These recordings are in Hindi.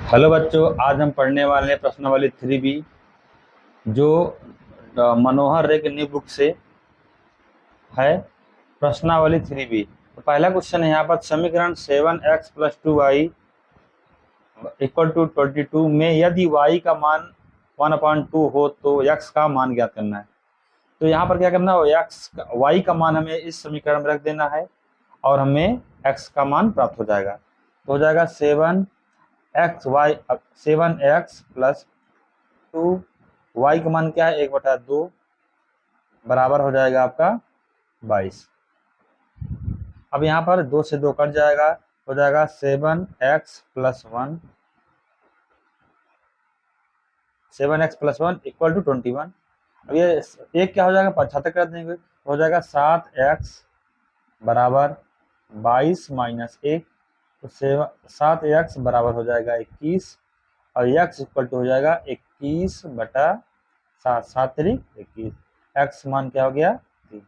हेलो बच्चों, आज हम पढ़ने वाले हैं प्रश्नावली 3B जो मनोहर रे की न्यू बुक से है। प्रश्नावली 3B। तो पहला क्वेश्चन है यहाँ पर, समीकरण 7x + 2y = 22 में यदि y का मान 1/2 हो तो x का मान ज्ञात करना है। तो यहाँ पर क्या करना है, y का मान हमें इस समीकरण में रख देना है और हमें x का मान प्राप्त हो जाएगा। तो हो जाएगा 7x + 2 y का मान क्या है 1/2 बराबर हो जाएगा आपका 22। अब यहाँ पर 2 से 2 कट जाएगा, हो जाएगा 7x + 1 = 21। अब ये एक क्या हो जाएगा 75 कर देंगे, हो जाएगा 7x बराबर 22 - 1। तो 7x बराबर हो जाएगा 21 और x = हो जाएगा 21/7, 7 3 21। x मान क्या हो गया 3।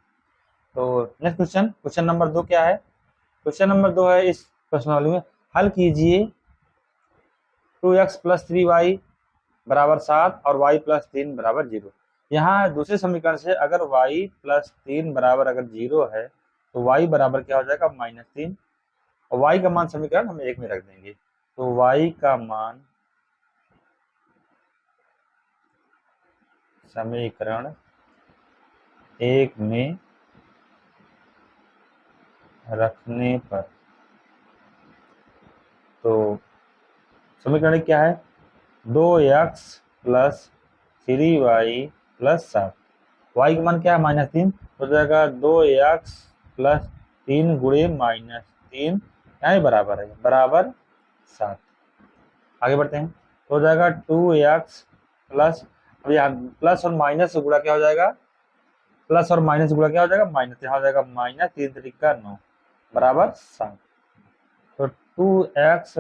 तो नेक्स्ट क्वेश्चन नंबर 2 क्या है। क्वेश्चन नंबर 2 है, इस प्रश्नावली में हल कीजिए 2x + 3y बराबर 7 और y + 3 बराबर 0। यहाँ दूसरे समीकरण से अगर y + 3 बराबर अगर 0 है तो y बराबर क्या हो जाएगा -3 और y का मान समीकरण हम 1 में रख देंगे। तो y का मान समीकरण 1 में रखने पर, तो समीकरण क्या है 2x + 3y + 7। y का मान क्या है -3, हो जाएगा 2x + 3 × -3 यहाँ बराबर है बराबर 7। आगे बढ़ते हैं, हो जाएगा 2x प्लस, अब यहाँ प्लस और माइनस से गुणा क्या हो जाएगा, प्लस और माइनस गुणा क्या हो जाएगा माइनस, यहाँ हो जाएगा -3 × 9 बराबर 7। तो 2x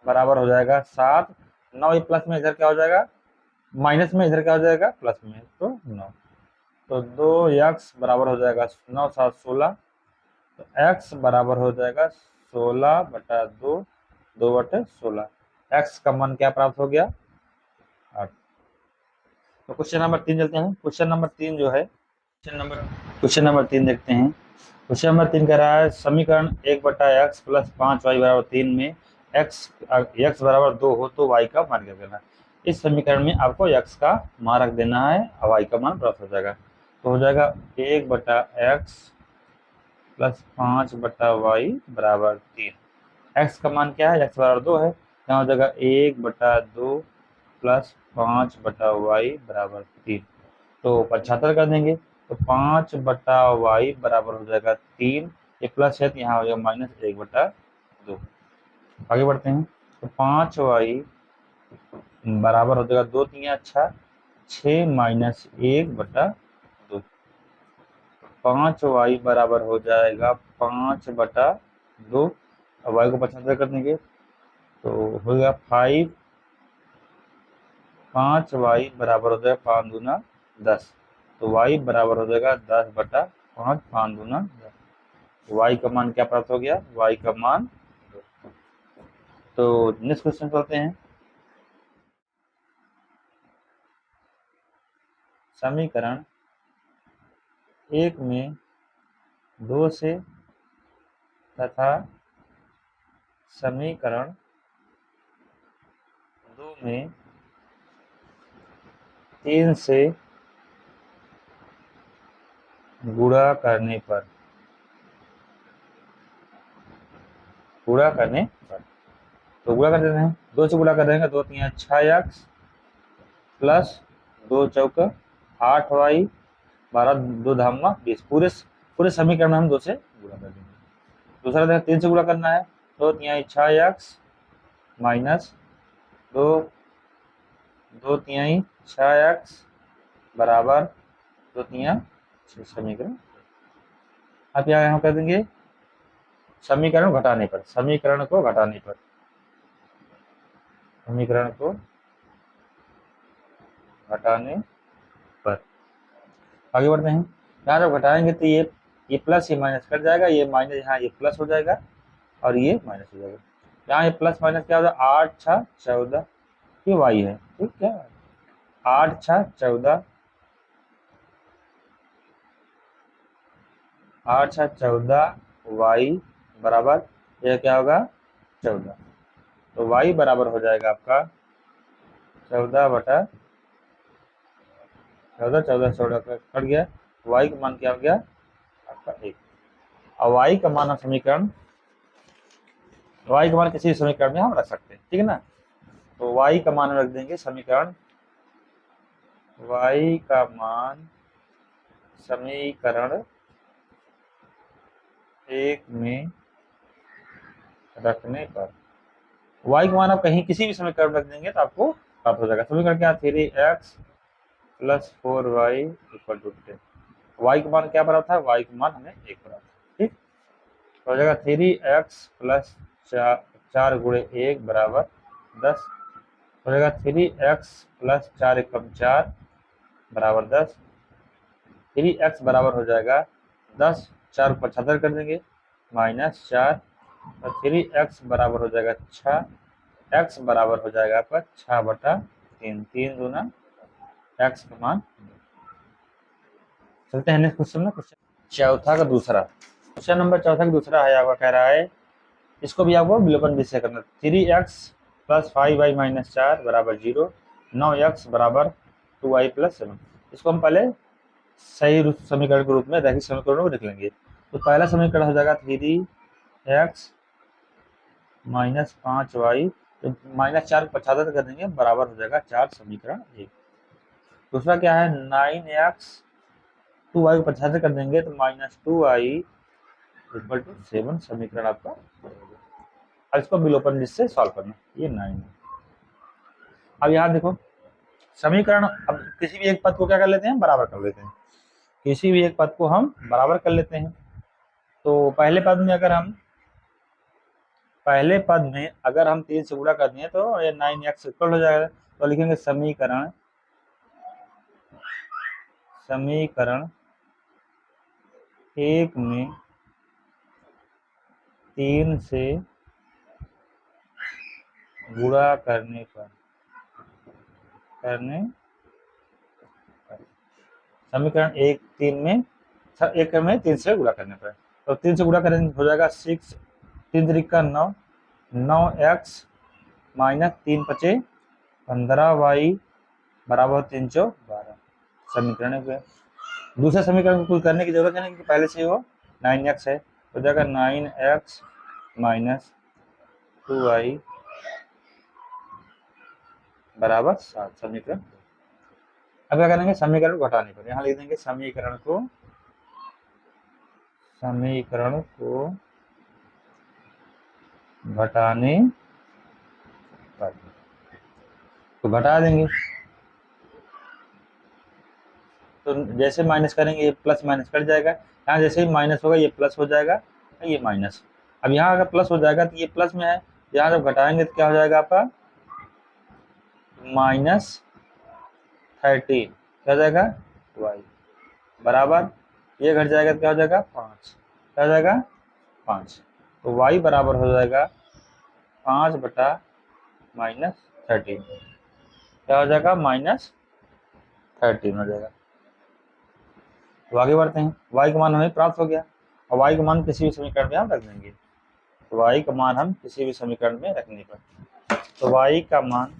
बराबर हो जाएगा 7, 9 प्लस में इधर क्या हो जाएगा माइनस में, इधर क्या हो जाएगा प्लस में, तो 9। तो 2x बराबर हो जाएगा 9 7 16। तो x बराबर हो जाएगा 16/2, 2/16। x का मान क्या प्राप्त हो गया 8। तो क्वेश्चन नंबर 3 चलते हैं। क्वेश्चन नंबर 3 जो है, क्वेश्चन नंबर 3 देखते हैं। क्वेश्चन नंबर 3 कह रहा है समीकरण 1/x + 5y = 3 में x बराबर 2 हो तो y का मान ज्ञात करना है। इस समीकरण में आपको x का मान रख देना है और y का मान प्राप्त हो जाएगा। तो हो जाएगा 1/x + 5/y = 3। x का मान क्या है, x बराबर 2 है, यहाँ हो जाएगा 1/2 + 5/y = 3। तो 75 कर देंगे, तो 5/y बराबर हो जाएगा 3, ये प्लस है तो यहाँ हो जाएगा -1/2। आगे बढ़ते हैं, तो 5y बराबर हो जाएगा 2 × 3 = 6, 6 - 1/2। 5y बराबर हो जाएगा 5/2, और y को 75 कर देंगे तो हो गया 5। 5y बराबर हो जाएगा 5 दूना 10, तो y बराबर हो जाएगा 10/5, 5 दूना 10। y का मान क्या प्राप्त हो गया, y का मान। तो नेक्स्ट क्वेश्चन करते हैं। समीकरण 1 में 2 से तथा समीकरण 2 में 3 से गुणा करने पर, तो गुणा कर देते हैं, 2 से गुणा कर देंगे, 2 × 3 = 6x प्लस 2 चौका 8y 12 2 धामा 20। पूरे समीकरण में हम 2 से गुणा कर देंगे। दूसरा देखो 3 से गुणा करना है, 2 × 3 = 6x माइनस 2 2 × 3 = 6x बराबर 2 × 3 = 6 समीकरण। अब यहाँ कर देंगे समीकरण को घटाने पर, आगे बढ़ते हैं। यहाँ जब घटाएंगे तो ये प्लस ये माइनस कट जाएगा, ये माइनस यहाँ ये प्लस हो जाएगा और ये माइनस हो जाएगा। यहाँ ये प्लस माइनस क्या होगा, 8 6 14, ये वाई है, ठीक है। 8 6 14, 8 6 14 वाई बराबर, यह क्या होगा 14। तो वाई बराबर हो जाएगा आपका 14 14 कट गया, वाई का मान क्या हो गया आपका 1। और वाई का मान समीकरण, वाई का मान किसी समीकरण में हम रख सकते हैं, ठीक है ना। तो वाई का मान रख देंगे समीकरण, वाई का मान समीकरण 1 में रखने पर, वाई का मान आप कहीं किसी भी समीकरण में रख देंगे तो आपको प्राप्त हो जाएगा। समीकरण क्या, 3x plus 4y equal to 10। Y का मान क्या बना था, वाई का मान हमें 1 बना था, ठीक। तो हो जाएगा 3x प्लस 4 गुणे 1 बराबर 10। हो जाएगा 3x प्लस 4 एकम 4 बराबर 10। 3x बराबर हो जाएगा 10, 4 को 75 कर देंगे माइनस 4, और 3x बराबर हो जाएगा 6, x बराबर हो जाएगा आपका 6/3, 3 दूना x का मान। चलते हैं नेक्स्ट क्वेश्चन में। क्वेश्चन चौथा का दूसरा, क्वेश्चन नंबर चौथा का दूसरा है आपका, कह रहा है इसको भी आपको विलोपन विधि से करना। 3x प्लस 5y माइनस 4 बराबर 0, 9x बराबर 2y प्लस 7। इसको हम पहले सही समीकरण के रूप में, रैखिक समीकरणों को लिख लेंगे। तो पहला समीकरण हो जाएगा 3x माइनस 5y, तो माइनस 4 को 75 कर देंगे बराबर हो जाएगा 4, समीकरण 1। दूसरा क्या है, 9x 2y को 75 कर देंगे तो माइनस 2y इक्वल टू 7, समीकरण आपका। अब इसको विलोपन जिससे सॉल्व करना, ये 9 है। अब यहाँ देखो समीकरण, अब किसी भी एक पद को क्या कर लेते हैं, बराबर कर लेते हैं। किसी भी एक पद को हम बराबर कर लेते हैं। तो पहले पद में अगर हम 3 से गुणा कर दें तो ये 9x इक्वल हो जाएगा। तो लिखेंगे समीकरण 1 में 3 से गुणा करने पर, समीकरण 1 में 3 से गुणा करने पर, तो 3 से गुणा करेंगे हो जाएगा 6, 3 3 9, 9x माइनस 3 5 15y बराबर 3 4 12, समीकरण है। दूसरे समीकरण को कुछ करने की जरूरत है नहीं, क्योंकि पहले से वो 9x है। हो जाएगा 9x माइनस 2y बराबर 7, समीकरण। अब क्या करेंगे, समीकरण को घटाने पर, यहाँ लिख देंगे समीकरण को घटाने पर, तो घटा देंगे। तो जैसे माइनस करेंगे ये प्लस माइनस कट जाएगा, यहाँ जैसे ही माइनस होगा ये प्लस हो जाएगा, ये माइनस। अब यहाँ अगर प्लस हो जाएगा तो ये प्लस में है, यहाँ जब घटाएंगे तो क्या हो जाएगा आपका -13, क्या हो जाएगा y बराबर, ये घट जाएगा तो क्या हो जाएगा 5, क्या हो जाएगा 5। तो y बराबर हो जाएगा 5/-13, क्या हो जाएगा -13 हो जाएगा। तो आगे बढ़ते हैं, y का मान हमें प्राप्त हो गया, और y का मान किसी भी समीकरण में हम रख देंगे। तो y का मान हम किसी भी समीकरण में रखने पर, तो y का मान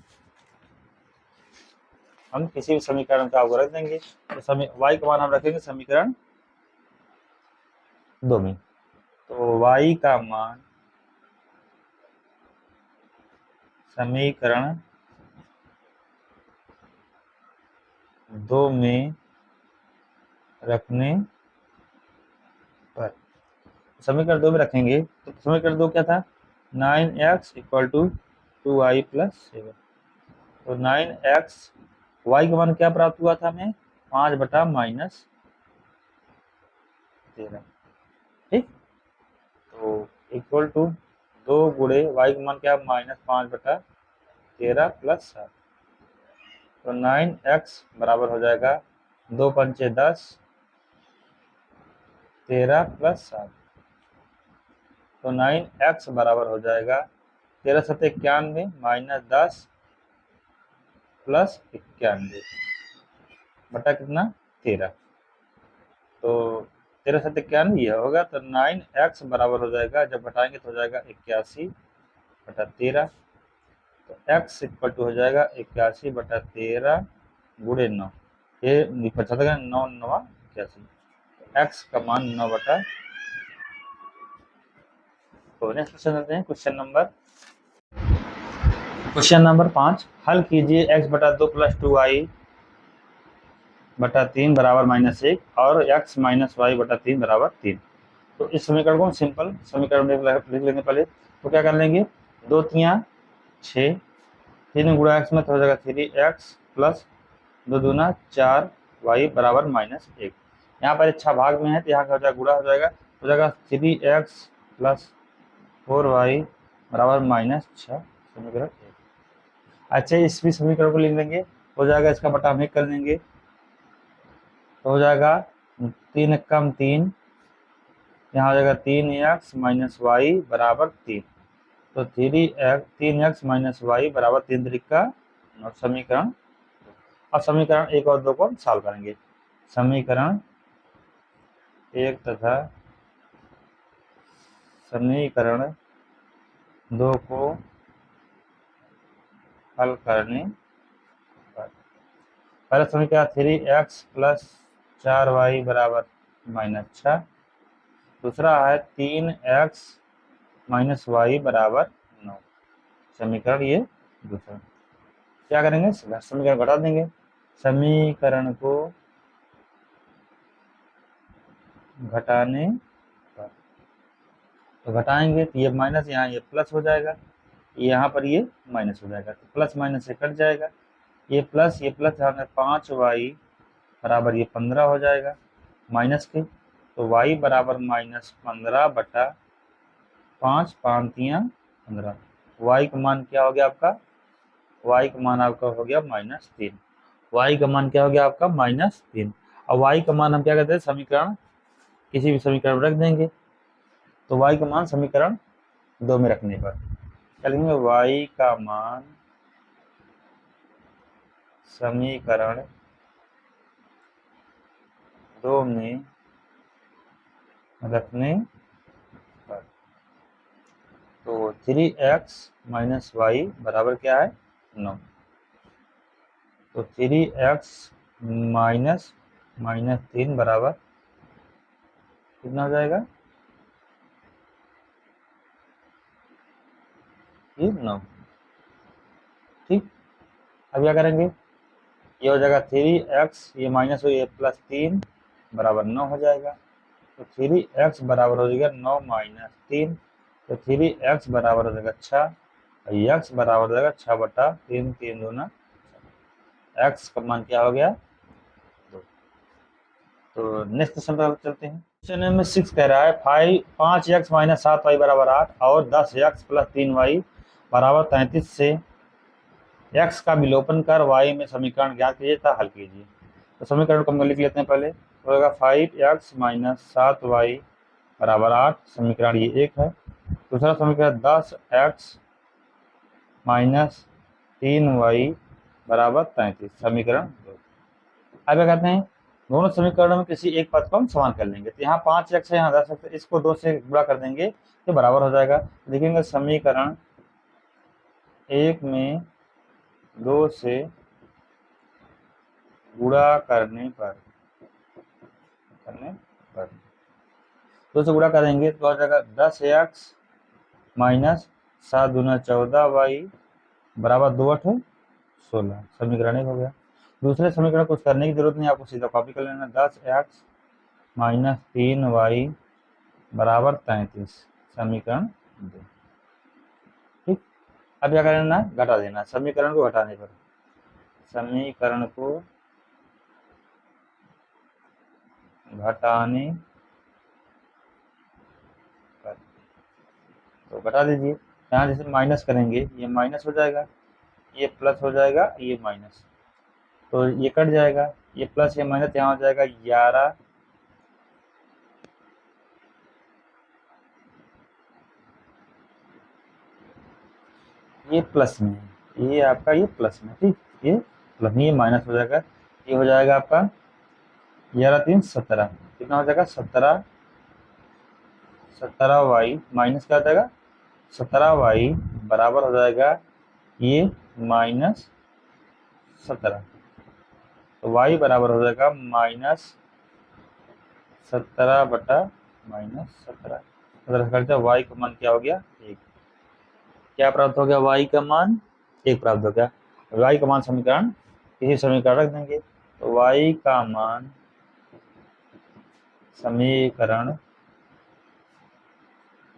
हम किसी भी समीकरण का आपको रख देंगे। तो y का मान हम रखेंगे समीकरण 2 में। तो y का मान समीकरण 2 में रखने पर, समीकरण 2 में रखेंगे तो समीकरण 2 क्या था, 9x equal to 2y plus 7। तो 9x, y का मान क्या प्राप्त हुआ था हमें, 5/-13, ठीक। तो इक्वल टू 2 गुणे y का मान क्या, -5/13 प्लस 7। तो 9x बराबर हो जाएगा 2 पंचे 10, 13 प्लस 7। तो 9x बराबर हो जाएगा 13 सत्ते 91 माइनस 10 प्लस 91 बटा कितना 13। तो 13 सत्ते 91 ये होगा, तो 9x बराबर हो जाएगा, जब घटाएंगे तो हो जाएगा 81 बटा 13। तो x इक्वल टू हो जाएगा 81 बटा 13 गुणे 9, ये 75 9 9 81, x का मान 9 बटा। तो नेक्स्ट क्वेश्चन लेते हैं, क्वेश्चन नंबर 5। हल कीजिए x बटा 2 प्लस 2y बटा 3 बराबर -1 और x माइनस वाई बटा 3 बराबर 3। तो इस समीकरण को सिंपल समीकरण लिख लेंगे पहले। तो क्या कर लेंगे, 2 3 6, 3 गुणा x में तो हो जाएगा 3x प्लस 2 दूना 4y बराबर -1। यहाँ पर अच्छा भाग में है तो यहाँ का हो जाएगा गुणा हो जाएगा 3x प्लस 4y बराबर -6, समीकरण 1। अच्छा, इस भी समीकरण को लिख लेंगे, हो जाएगा इसका बटा हम 1 कर देंगे, तो हो जाएगा 3 कम 3, यहाँ हो जाएगा 3x माइनस वाई बराबर 3। तो 3x माइनस वाई बराबर 3 तरीका समीकरण। अब समीकरण 1 और 2 को सॉल्व करेंगे। समीकरण 1 तथा समीकरण 2 को हल करने पर पहला समीकरण 3x प्लस 4y बराबर -6, दूसरा है 3x माइनस वाई बराबर 9, समीकरण ये दूसरा। क्या करेंगे, समीकरण घटा देंगे, समीकरण को घटाने पर। तो घटाएंगे तो ये माइनस, यहाँ ये प्लस हो जाएगा, यहाँ पर ये माइनस हो जाएगा, तो प्लस माइनस से कट जाएगा, ये प्लस यहाँ 5y बराबर ये 15 हो जाएगा माइनस के। तो y बराबर -15 बटा 5 5 15। y का मान क्या हो गया आपका, y का मान आपका हो गया -3। y का मान क्या हो गया आपका -3। अब y का मान हम क्या कहते हैं, समीकरण किसी भी समीकरण में रख देंगे। तो y का मान समीकरण 2 में रखने पर क्या लिखेंगे, y का मान समीकरण 2 में रखने पर। तो 3x माइनस वाई बराबर क्या है 9। तो 3x माइनस -3 बराबर कितना हो जाएगा, ये 9। ठीक, अब क्या करेंगे, ये हो जाएगा 3x, ये माइनस हो, ये प्लस 3 बराबर 9 हो जाएगा। तो 3x बराबर हो जाएगा 9 माइनस 3, तो 3x बराबर हो जाएगा 6, x बराबर हो जाएगा 6 बटा 3 3 दूना, x का मान क्या हो गया 2। तो नेक्स्ट क्वेश्चन पर चलते हैं। क्वेश्चन नंबर 6 कह रहा है 5x माइनस 7y बराबर 8 और 10x प्लस 3y बराबर 33 से x का विलोपन कर y में समीकरण ज्ञात कीजिए तथा हल कीजिए। तो समीकरण को हम लिख लेते हैं पहले, तो होगा 5x माइनस 7y बराबर 8, समीकरण ये 1 है। दूसरा समीकरण 10x माइनस 3y बराबर 33, समीकरण 2। अब क्या कहते हैं, दोनों समीकरणों में किसी एक पद को हम समान कर लेंगे। तो यहाँ 5x है, यहाँ 10x है, इसको 2 से गुणा कर देंगे तो बराबर हो जाएगा। देखेंगे समीकरण 1 में 2 से गुणा करने पर 2 से गुणा करेंगे तो हो जाएगा 10x माइनस 7 दूना 14y बराबर 2 8 16, समीकरण 1 हो गया। दूसरे समीकरण कुछ करने की जरूरत नहीं, आपको सीधा कॉपी कर लेना, 10x माइनस 3y बराबर 33, समीकरण 2। ठीक, अब क्या करना, घटा देना, समीकरण को घटाने पर, समीकरण को घटाने पर। तो घटा दीजिए, यहाँ जैसे माइनस करेंगे ये माइनस हो जाएगा, ये प्लस हो जाएगा, ये माइनस, तो ये कट जाएगा, ये प्लस ये माइनस, यहाँ हो जाएगा 11 . ये प्लस में है, ये आपका ये प्लस में, ठीक, ये प्लस में, ये माइनस हो जाएगा, ये हो जाएगा आपका 11×3 = 17, कितना हो जाएगा 17y माइनस क्या हो जाएगा 17y बराबर हो जाएगा ये -17, तो y बराबर हो जाएगा -17/-17, अगर करते हैं y का मान क्या हो गया 1, क्या प्राप्त हो गया y का मान 1 प्राप्त हो गया। y का मान समीकरण किसी समीकरण रख देंगे, तो y का मान समीकरण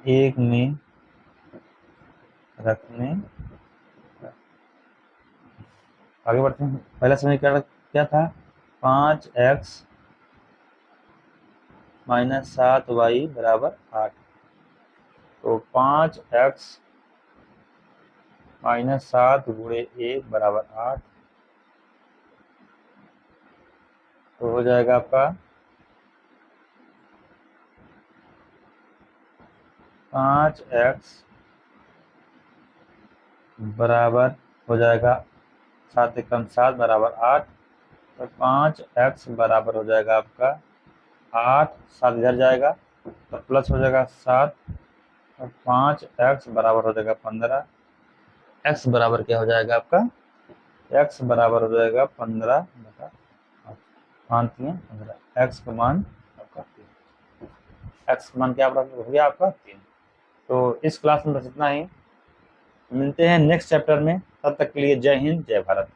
1 में रखने, आगे बढ़ते हैं। पहला समीकरण क्या था 5x - 7y = 8, तो 5x - 7 × 1 = 8, तो हो जाएगा आपका 5x बराबर हो जाएगा 7 × 7 = 8, तो 5x बराबर हो जाएगा आपका 8, 7 इधर जाएगा तो प्लस हो जाएगा 7, और 5x बराबर हो जाएगा 15, x बराबर क्या हो जाएगा आपका x बराबर हो जाएगा 15/8, 5 × 15, x का मान आपका 3, x का मान क्या हो गया आपका 3। तो इस क्लास में बस इतना ही, मिलते हैं नेक्स्ट चैप्टर में, तब तक के लिए जय हिंद जय भारत।